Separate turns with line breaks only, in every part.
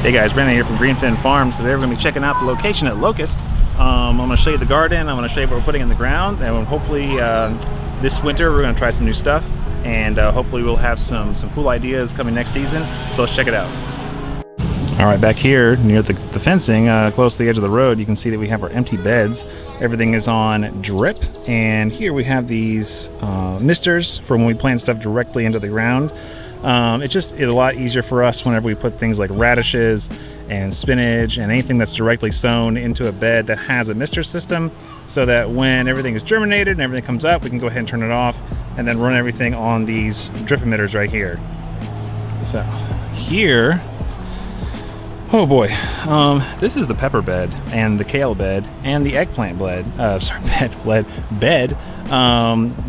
Hey guys, Brandon here from Greenfin Farms. Today we're going to be checking out the location at Locust. I'm going to show you the garden, I'm going to show you what we're putting in the ground, and hopefully this winter we're going to try some new stuff, and hopefully we'll have some cool ideas coming next season, so let's check it out. Alright, back here near the fencing, close to the edge of the road, you can see that we have our empty beds. Everything is on drip, and here we have these misters for when we plant stuff directly into the ground. It just is a lot easier for us whenever we put things like radishes and spinach and anything that's directly sown into a bed that has a mister system, so that when everything is germinated and everything comes up, we can go ahead and turn it off and then run everything on these drip emitters right here. So here, oh boy, this is the pepper bed and the kale bed and the eggplant bed.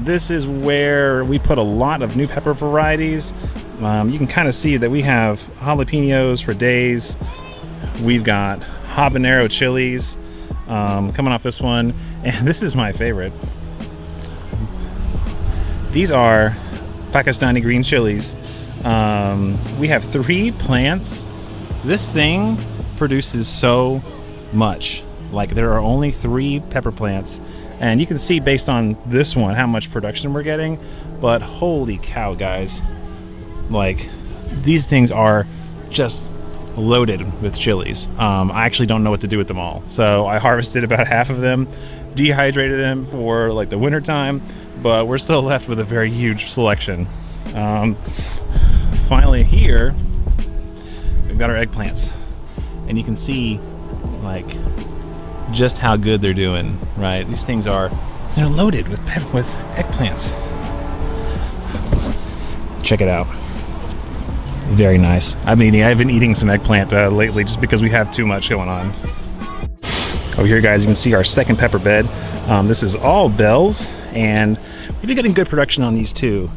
This is where we put a lot of new pepper varieties. You can kind of see that we have jalapenos for days. We've got habanero chilies coming off this one, and this is my favorite. These are Pakistani green chilies. We have 3 plants. This thing produces so much. Like, there are only 3 pepper plants, and you can see based on this one how much production we're getting, but holy cow, guys. Like, these things are just loaded with chilies. I actually don't know what to do with them all. So I harvested about half of them, dehydrated them for like the winter time, but we're still left with a very huge selection. Finally here, we've got our eggplants, and you can see like just how good they're doing, right? These things they're loaded with eggplants. Check it out. Very nice. I've been eating some eggplant lately just because we have too much going on. Over here, guys, you can see our second pepper bed. This is all bells, and we've been getting good production on these too.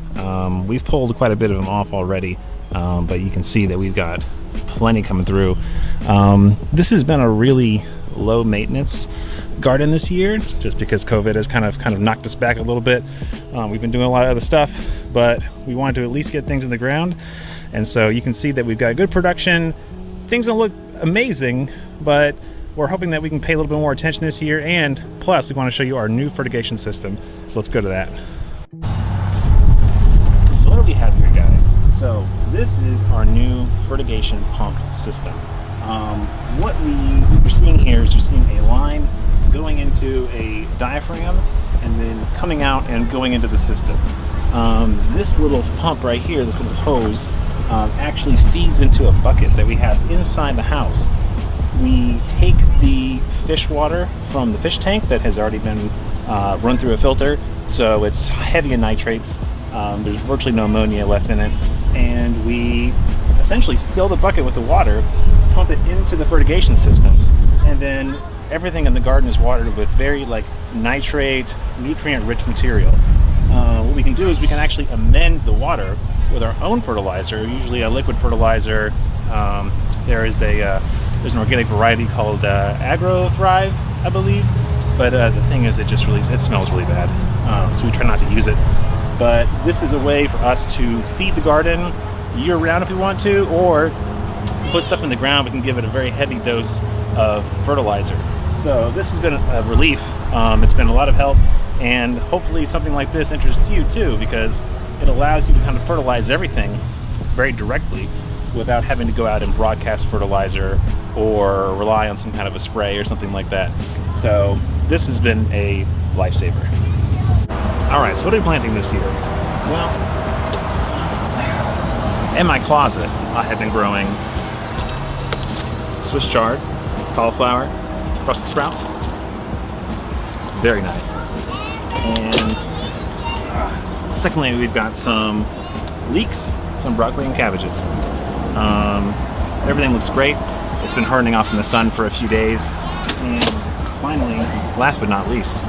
We've pulled quite a bit of them off already, but you can see that we've got plenty coming through. This has been a really low maintenance garden this year, just because COVID has kind of knocked us back a little bit. We've been doing a lot of other stuff, but we wanted to at least get things in the ground, and so you can see that we've got good production. Things don't look amazing, but we're hoping that we can pay a little bit more attention this year, and plus we want to show you our new fertigation system, so let's go to that. So what do we have here, guys? So this is our new fertigation pump system. What we're seeing here is you're seeing a line going into a diaphragm and then coming out and going into the system. This little pump right here, this little hose, actually feeds into a bucket that we have inside the house. We take the fish water from the fish tank that has already been run through a filter, so it's heavy in nitrates. There's virtually no ammonia left in it, and we essentially fill the bucket with the water, pump it into the fertigation system, and then everything in the garden is watered with very nitrate, nutrient-rich material. What we can do is we can actually amend the water with our own fertilizer, usually a liquid fertilizer. There's an organic variety called Agro Thrive, I believe, but the thing is, it smells really bad, so we try not to use it. But this is a way for us to feed the garden year-round if we want to, or put stuff in the ground. We can give it a very heavy dose of fertilizer. So this has been a relief. It's been a lot of help, and hopefully something like this interests you too, because it allows you to kind of fertilize everything very directly without having to go out and broadcast fertilizer or rely on some kind of a spray or something like that. So this has been a lifesaver. All right, so what are we planting this year? Well, in my closet, I have been growing Swiss chard, cauliflower, Brussels sprouts. Very nice. And secondly, we've got some leeks, some broccoli and cabbages. Everything looks great. It's been hardening off in the sun for a few days. And finally, last but not least,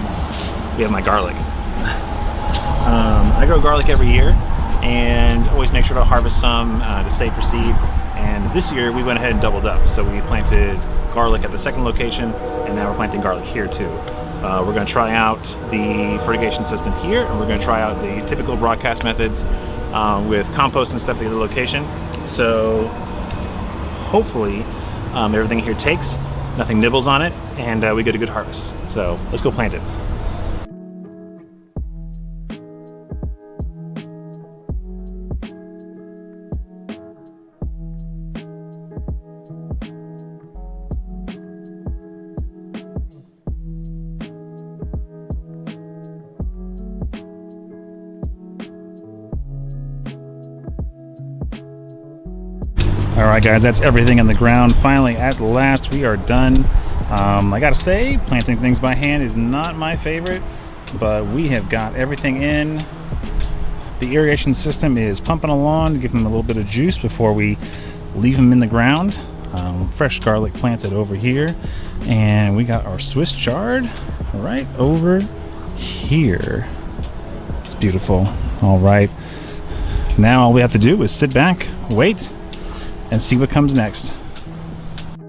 we have my garlic. I grow garlic every year and always make sure to harvest some to save for seed. And this year we went ahead and doubled up. So we planted garlic at the second location, and now we're planting garlic here too. We're going to try out the fertigation system here, and we're going to try out the typical broadcast methods with compost and stuff at the other location. So hopefully Everything here takes, nothing nibbles on it, and we get a good harvest. So let's go plant it. All right, guys, that's everything in the ground. Finally, at last, we are done. I gotta say, planting things by hand is not my favorite, but we have got everything in. The irrigation system is pumping along to give them a little bit of juice before we leave them in the ground. Fresh garlic planted over here, and we got our Swiss chard right over here. It's beautiful. All right, now all we have to do is sit back, wait, and see what comes next.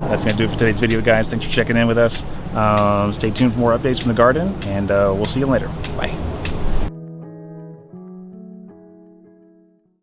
That's gonna do it for today's video, guys. Thanks for checking in with us. Stay tuned for more updates from the garden, and we'll see you later. Bye.